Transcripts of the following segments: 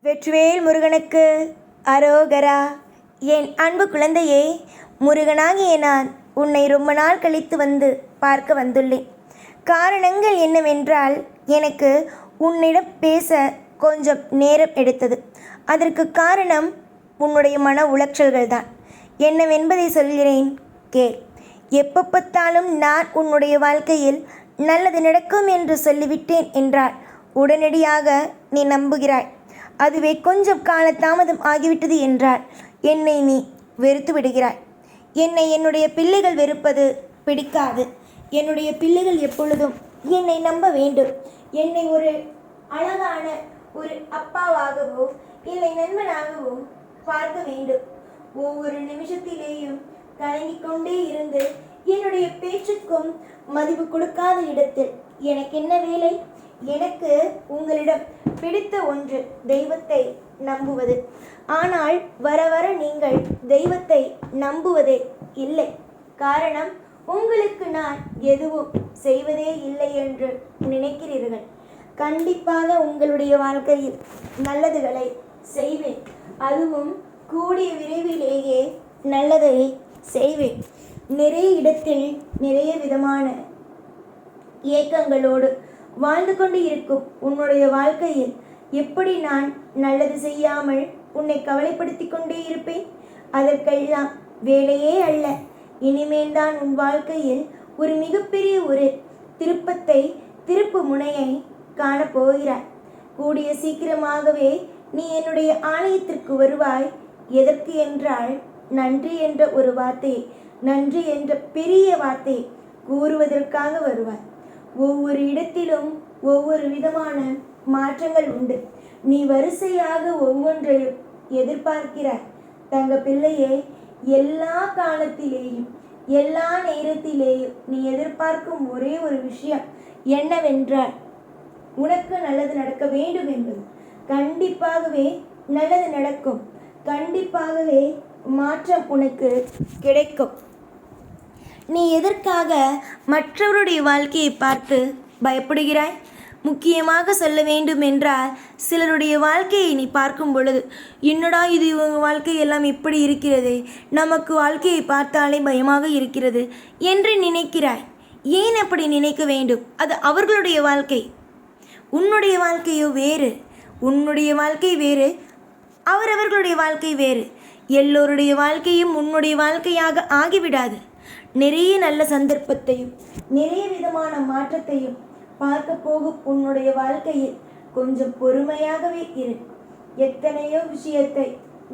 வெற்றிவேல் முருகனுக்கு அரோகரா. என் அன்பு குழந்தையே, முருகனாகிய நான் உன்னை ரொம்ப நாள் கழித்து வந்து பார்க்க வந்துள்ளேன். காரணங்கள் என்னவென்றால், எனக்கு உன்னிடம் பேச கொஞ்சம் நேரம் எடுத்தது. அதற்கு காரணம் உன்னுடைய மன உளைச்சல்கள் தான். என்னவென்பதை சொல்கிறேன், கேள். எப்போ பார்த்தாலும் நான் உன்னுடைய வாழ்க்கையில் நல்லது நடக்கும் என்று சொல்லிவிட்டேன் என்றால் உடனடியாக நீ நம்புகிறாய். அதுவே கொஞ்சம் கால தாமதம் ஆகிவிட்டது என்றால் என்னை நீ வெறுத்து விடுகிறாய். என்னை என்னுடைய பிள்ளைகள் வெறுப்பது பிடிக்காது. என்னுடைய பிள்ளைகள் எப்பொழுதும் என்னை நம்ப வேண்டும். என்னை ஒரு அழகான ஒரு அப்பாவாகவோ இல்லை நண்பனாகவோ பார்க்க வேண்டும். ஒவ்வொரு நிமிஷத்திலேயும் கலங்கிக் கொண்டே இருந்து என்னுடைய பேச்சுக்கும் மதிப்பு கொடுக்காத இடத்தில் எனக்கு என்ன வேலை? எனக்கு உங்களிடம் பிடித்த ஒன்று தெய்வத்தை நம்புவது. ஆனால் வர வர நீங்கள் தெய்வத்தை நம்புவதே இல்லை. காரணம், உங்களுக்கு நான் எதுவும் செய்வதே இல்லை என்று நினைக்கிறீர்கள். கண்டிப்பாக உங்களுடைய வாழ்க்கையில் நல்லதுகளை செய்வேன். அதுவும் கூடிய விரைவிலேயே நல்லதை செய்வேன். நிறைய இடத்தில் நிறைய விதமான ஏக்கங்களோடு வாழ்ந்து கொண்டு இருக்கும் உன்னுடைய வாழ்க்கையில் எப்படி நான் நல்லது செய்யாமல் உன்னை கவலைப்படுத்தி கொண்டே இருப்பேன்? அதற்கெல்லாம் வேலையே அல்ல. இனிமேல் தான் உன் வாழ்க்கையில் ஒரு மிகப்பெரிய ஒரு திருப்பு முனையை காணப்போகிறாய். கூடிய சீக்கிரமாகவே நீ என்னுடைய ஆலயத்திற்கு வருவாய். எதற்கு என்றால், நன்றி என்ற ஒரு வார்த்தை, நன்றி என்ற பெரிய வார்த்தை கூறுவதற்காக வருவாய். ஒவ்வொரு இடத்திலும் ஒவ்வொரு விதமான மாற்றங்கள் உண்டு. நீ வரிசையாக ஒவ்வொன்றையும் எதிர்பார்க்கிறாய். தங்க பிள்ளையே, எல்லா காலத்திலேயும் எல்லா நேரத்திலேயும் நீ எதிர்பார்க்கும் ஒரே ஒரு விஷயம் என்னவென்றால், உனக்கு நல்லது நடக்க வேண்டும் என்பது. கண்டிப்பாகவே நல்லது நடக்கும். கண்டிப்பாகவே மாற்றம் உனக்கு கிடைக்கும். நீ எதற்காக மற்றவருடைய வாழ்க்கையை பார்த்து பயப்படுகிறாய்? முக்கியமாக சொல்ல வேண்டும் என்றால், சிலருடைய வாழ்க்கையை நீ பார்க்கும் பொழுது, என்னடா இது, இவங்க வாழ்க்கையெல்லாம் இப்படி இருக்கிறது, நமக்கு வாழ்க்கையை பார்த்தாலே பயமாக இருக்கிறது என்று நினைக்கிறாய். ஏன் அப்படி நினைக்க வேண்டும்? அது அவர்களுடைய வாழ்க்கை. உன்னுடைய வாழ்க்கையோ வேறு. உன்னுடைய வாழ்க்கை வேறு, அவரவர்களுடைய வாழ்க்கை வேறு. எல்லோருடைய வாழ்க்கையும் உன்னுடைய வாழ்க்கையாக ஆகிவிடாது. நிறைய நல்ல சந்தர்ப்பத்தையும் நிறைய விதமான மாற்றத்தையும் பார்க்க போகும் உன்னுடைய வாழ்க்கையில் கொஞ்சம் பொறுமையாகவே இரு. எத்தனையோ விஷயத்தை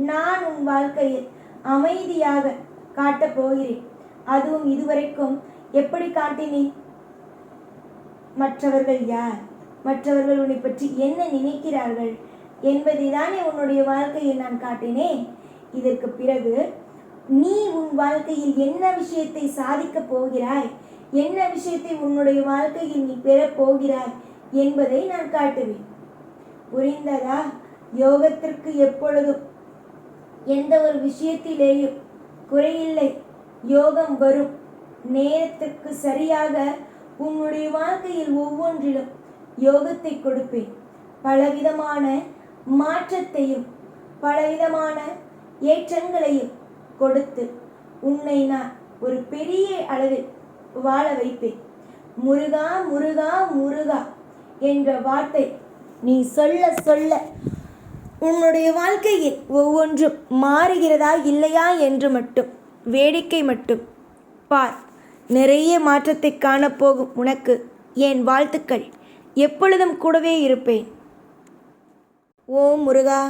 நான் உன் வாழ்க்கையில் அமைதியாக காட்டப் போகிறேன். அதுவும் இதுவரைக்கும் எப்படி காட்டினேன்? மற்றவர்கள் யார், மற்றவர்கள் உன்னை பற்றி என்ன நினைக்கிறார்கள் என்பதை தானே உன்னுடைய வாழ்க்கையில் நான் காட்டினேன். இதற்கு பிறகு நீ உன் வாழ்க்கையில் என்ன விஷயத்தை சாதிக்கப் போகிறாய், என்ன விஷயத்தை உன்னுடைய வாழ்க்கையில் நீ பெறப் போகிறாய் என்பதை நான் காட்டுவேன். புரிந்ததா? யோகத்திற்கு எப்பொழுதும் எந்த ஒரு விஷயத்திலேயும் குறையில்லை. யோகம் வரும் நேரத்திற்கு சரியாக உன்னுடைய வாழ்க்கையில் ஒவ்வொன்றிலும் யோகத்தை கொடுப்பேன். பலவிதமான மாற்றத்தையும் பலவிதமான ஏற்றங்களையும் கொடுத்து உன்னை நான் ஒரு பெரிய அளவில் வாழ வைப்பேன். முருகா முருகா முருகா என்ற வார்த்தை நீ சொல்ல சொல்ல உன்னுடைய வாழ்க்கையில் ஒவ்வொன்றும் மாறுகிறதா இல்லையா என்று மட்டும் வேடிக்கை மட்டும் பார். நிறைய மாற்றத்தை காணப்போகும் உனக்கு என் வாழ்த்துக்கள். எப்பொழுதும் கூடவே இருப்பேன். ஓம் முருகா.